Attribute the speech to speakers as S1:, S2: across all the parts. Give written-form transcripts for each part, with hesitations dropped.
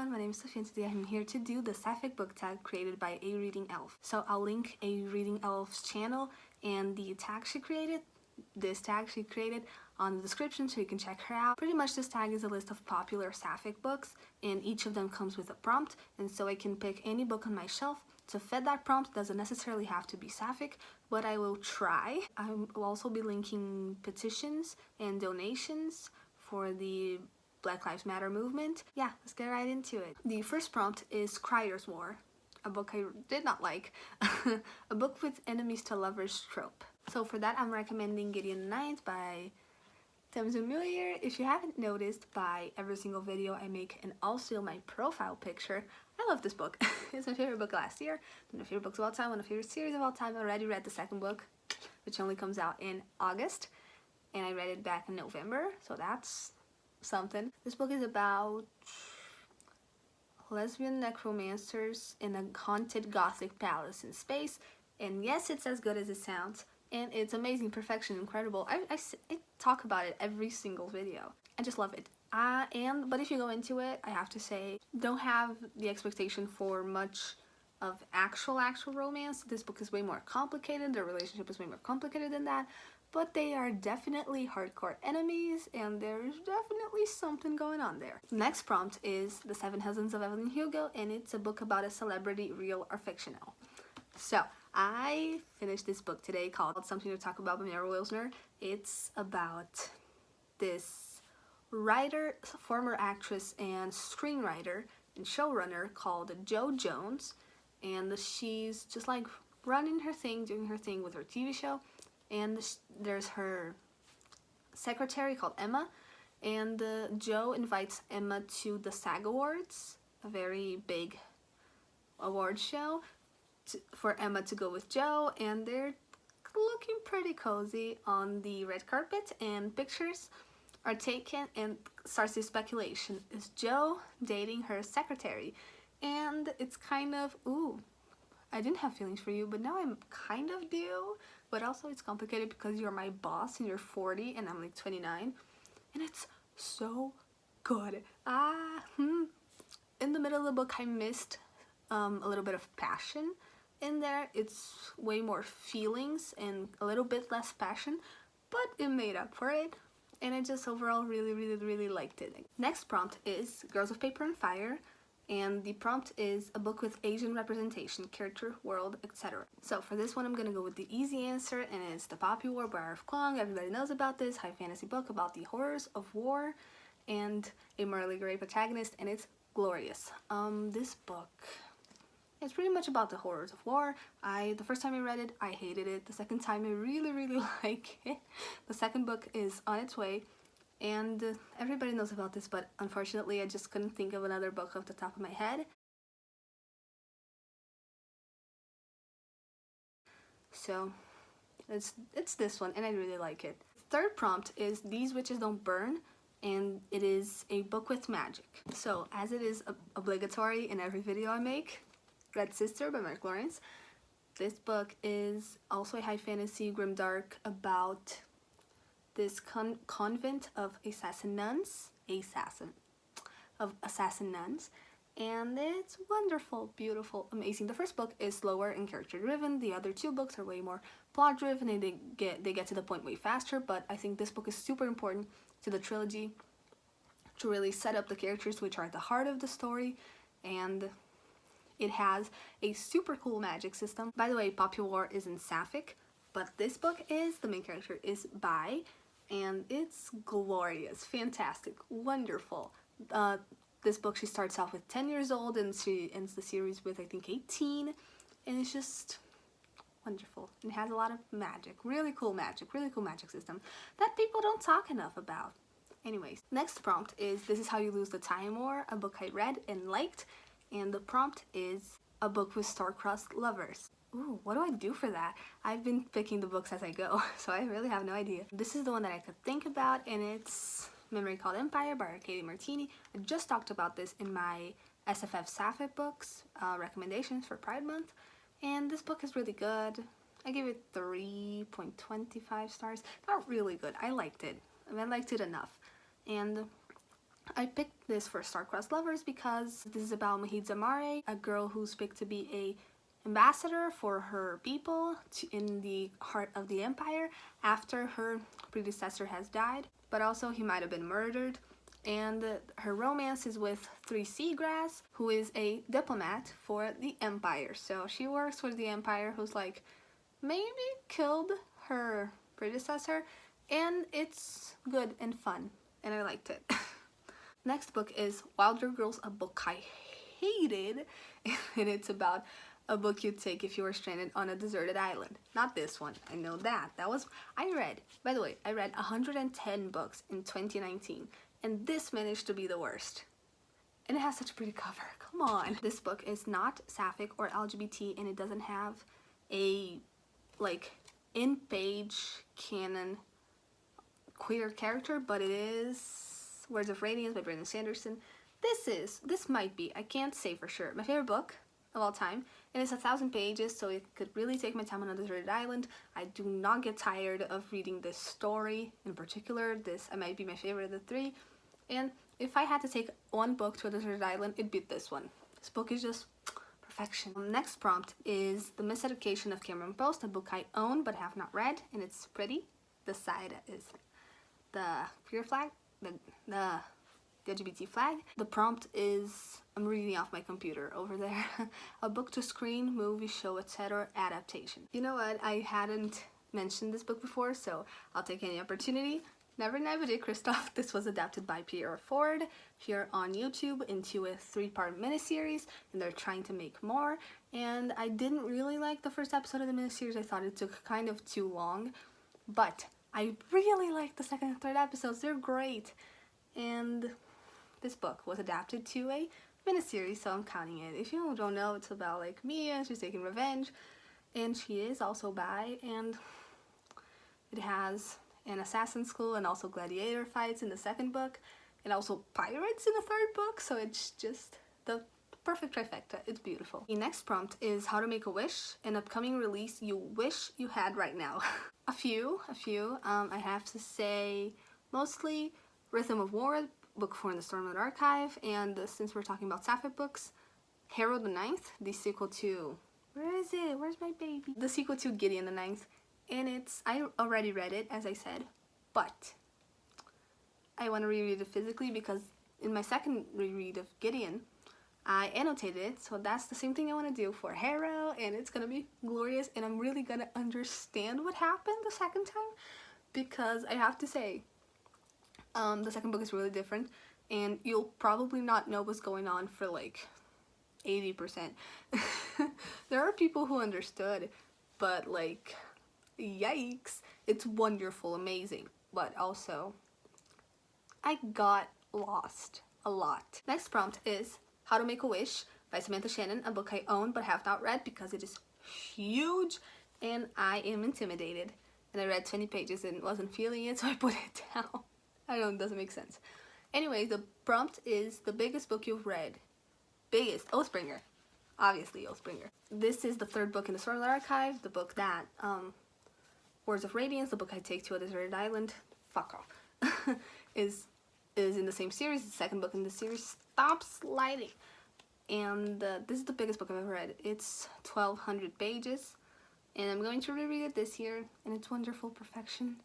S1: everyone, my name is Sophie and today I'm here to do the sapphic book tag created by areadingelf. So I'll link areadingelf's channel and the tag she created, on the description so you can check her out. Pretty much this tag is a list of popular sapphic books and each of them comes with a prompt, and so I can pick any book on my shelf to fit that prompt. It doesn't necessarily have to be sapphic, but I will try. I will also be linking petitions and donations for the Black Lives Matter movement. Yeah, let's get right into it. The first prompt is Crier's War, a book I did not like. A book with enemies to lovers trope. So for that, I'm recommending Gideon Knight by Tamsin Muir. If you haven't noticed by every single video I make and also my profile picture, I love this book. It's my favorite book last year, one of my favorite books of all time, one of my favorite series of all time. I already read the second book, which only comes out in August, and I read it back in November, so that's something. This book is about lesbian necromancers in a haunted gothic palace in space, and yes, it's as good as it sounds, and it's amazing, perfection, incredible. I talk about it every single video. I just love it. But if you go into it, I have to say, don't have the expectation for much of actual romance. This book is way more complicated. Their relationship is way more complicated than that. But they are definitely hardcore enemies, and there's definitely something going on there. Next prompt is The Seven Husbands of Evelyn Hugo, and it's a book about a celebrity, real or fictional. So, I finished this book today called Something to Talk About by Mary Wilsner. It's about this writer, former actress and screenwriter and showrunner called Jo Jones, and she's just like running her thing, doing her thing with her TV show. And there's her secretary called Emma, and Jo invites Emma to the SAG Awards, a very big award show, for Emma to go with Jo, and they're looking pretty cozy on the red carpet, and pictures are taken, and starts the speculation. Is Jo dating her secretary? And it's kind of, ooh, I didn't have feelings for you, but now I kind of do. But also it's complicated because you're my boss and you're 40 and I'm like 29. And it's so good. In the middle of the book I missed a little bit of passion in there. It's way more feelings and a little bit less passion, but it made up for it. And I just overall really liked it. Next prompt is Girls of Paper and Fire. And the prompt is a book with Asian representation, character, world, etc. So for this one, I'm gonna go with the easy answer, and it's The Poppy War by R.F. Kuang. Everybody knows about this high fantasy book about the horrors of war and a morally gray protagonist, and it's glorious. This book, it's pretty much about the horrors of war. The first time I read it, I hated it. The second time, I really like it. The second book is on its way. And everybody knows about this, but unfortunately I just couldn't think of another book off the top of my head. So it's this one, and I really like it. Third prompt is These Witches Don't Burn, and it is a book with magic. So as it is obligatory in every video I make, Red Sister by Mark Lawrence. This book is also a high fantasy grimdark about this convent of assassin nuns, and it's wonderful, beautiful, amazing. The first book is slower and character driven. The other two books are way more plot driven, and they get to the point way faster, but I think this book is super important to the trilogy to really set up the characters, which are at the heart of the story, and it has a super cool magic system. By the way, Poppy War isn't sapphic, but this book is. The main character is bi, and it's glorious, fantastic, wonderful. This book, she starts off with 10 years old and she ends the series with I think 18, and it's just wonderful. It has a lot of magic, really cool magic system that people don't talk enough about. Anyways, next prompt is This Is How You Lose the Time War, a book I read and liked, and the prompt is a book with star-crossed lovers. Ooh, what do I do for that? I've been picking the books as I go, so I really have no idea. This is the one that I could think about, and it's Memory Called Empire by Katie Martini. I just talked about this in my SFF Sapphic books recommendations for Pride Month, and this book is really good. I give it 3.25 stars. Not really good. I liked it. I liked it enough. And I picked this for star-crossed lovers because this is about Miseducation, a girl who's picked to be a ambassador for her people in the heart of the empire after her predecessor has died, but also he might have been murdered. And her romance is with 3 Seagrass, who is a diplomat for the empire. So she works for the empire, who's like maybe killed her predecessor, and it's good and fun, and I liked it. Next book is Wilder Girls, a book I hated, and it's about a book you'd take if you were stranded on a deserted island. Not this one, I know that. By the way, I read 110 books in 2019, and this managed to be the worst. And it has such a pretty cover, come on. This book is not sapphic or LGBT, and it doesn't have a, like, in-page canon queer character, but it is Words of Radiance by Brandon Sanderson. This might be, I can't say for sure, my favorite book of all time, and it's 1,000 pages, so it could really take my time on a deserted island. I do not get tired of reading this story in particular. This might be my favorite of the 3, and if I had to take one book to a deserted island, it'd be this one. This book is just perfection. Next prompt is The Miseducation of Cameron Post, a book I own but have not read, and it's pretty. The side is the queer flag, the LGBT flag. The prompt is, I'm reading off my computer over there, a book to screen, movie, show, etc. adaptation. You know what, I hadn't mentioned this book before, so I'll take any opportunity. Never Never Did Christoph. This was adapted by Pierre Ford here on YouTube into a 3-part miniseries, and they're trying to make more. And I didn't really like the first episode of the miniseries. I thought it took kind of too long, but I really liked the second and third episodes. They're great. And this book was adapted to a miniseries, so I'm counting it. If you don't know, it's about like Mia, she's taking revenge, and she is also bi, and it has an assassin school and also gladiator fights in the second book, and also pirates in the third book, so it's just the perfect trifecta. It's beautiful. The next prompt is How to Make a Wish, an upcoming release you wish you had right now. a few. I have to say mostly Rhythm of War, book 4 in the Stormlight Archive, and since we're talking about sapphic books, Harrow the Ninth, the sequel to, where is it? Where's my baby? The sequel to Gideon the Ninth, and I already read it, as I said, but I want to reread it physically because in my second reread of Gideon, I annotated it, so that's the same thing I want to do for Harrow, and it's gonna be glorious, and I'm really gonna understand what happened the second time, because I have to say, the second book is really different, and you'll probably not know what's going on for like 80%. There are people who understood, but like, yikes. It's wonderful, amazing, but also I got lost a lot. Next prompt is How to Make a Wish by Samantha Shannon, a book I own but have not read because it is huge and I am intimidated. And I read 20 pages and wasn't feeling it, so I put it down. I don't know, it doesn't make sense. Anyway, the prompt is the biggest book you've read. Biggest, Oathbringer. Obviously, Oathbringer. This is the third book in the Stormlight Archive, the book that, Words of Radiance, the book I take to a deserted island, fuck off, is in the same series. The second book in the series. Stop sliding. And this is the biggest book I've ever read. It's 1,200 pages, and I'm going to reread it this year, and it's wonderful perfection.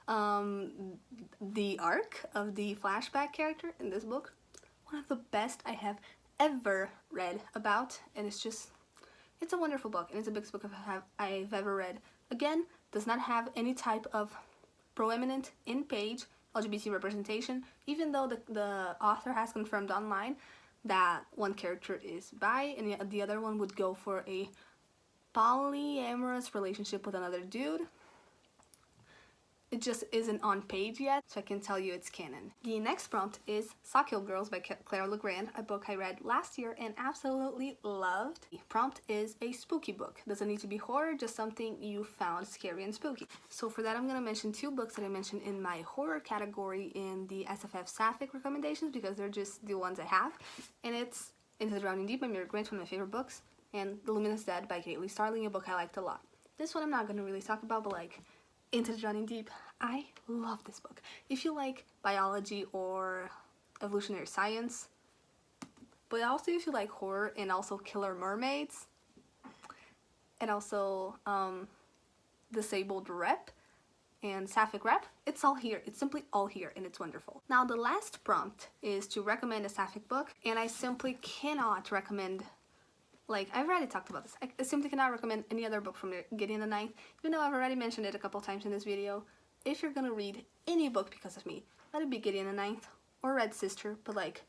S1: The arc of the flashback character in this book, one of the best I have ever read about, and it's a wonderful book, and it's the biggest book I've ever read. Again, does not have any type of proeminent in-page LGBT representation, even though the author has confirmed online that one character is bi and the other one would go for a polyamorous relationship with another dude. It just isn't on page yet, so I can tell you it's canon. The next prompt is Sackhill Girls by Claire Legrand, a book I read last year and absolutely loved. The prompt is a spooky book. Doesn't need to be horror, just something you found scary and spooky. So for that, I'm going to mention 2 books that I mentioned in my horror category in the SFF Sapphic recommendations because they're just the ones I have. And it's Into the Drowning Deep by Mira Grant, one of my favorite books, and The Luminous Dead by Gately Starling, a book I liked a lot. This one I'm not going to really talk about, but like, Into the Drowning Deep, I love this book. If you like biology or evolutionary science. But also if you like horror and also killer mermaids, and also disabled rep and sapphic rep, it's all here. It's simply all here, and it's wonderful. Now the last prompt is to recommend a sapphic book, and I simply cannot recommend, like, I've already talked about this. I simply cannot recommend any other book from Gideon the Ninth, even though I've already mentioned it a couple times in this video. If you're gonna read any book because of me, let it be Gideon the Ninth or Red Sister, but like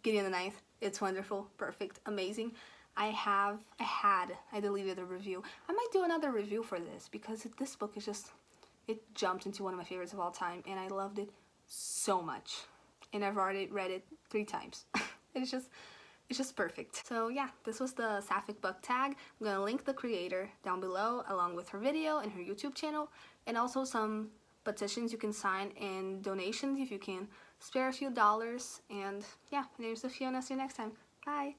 S1: Gideon the Ninth, it's wonderful, perfect, amazing. I deleted a review. I might do another review for this because this book is just, it jumped into one of my favorites of all time, and I loved it so much. And I've already read it 3 times. It's just perfect. So yeah, this was the sapphic book tag. I'm gonna link the creator down below along with her video and her YouTube channel, and also some petitions you can sign and donations if you can spare a few dollars. And yeah, my name is Sophia, and I'll see you next time. Bye!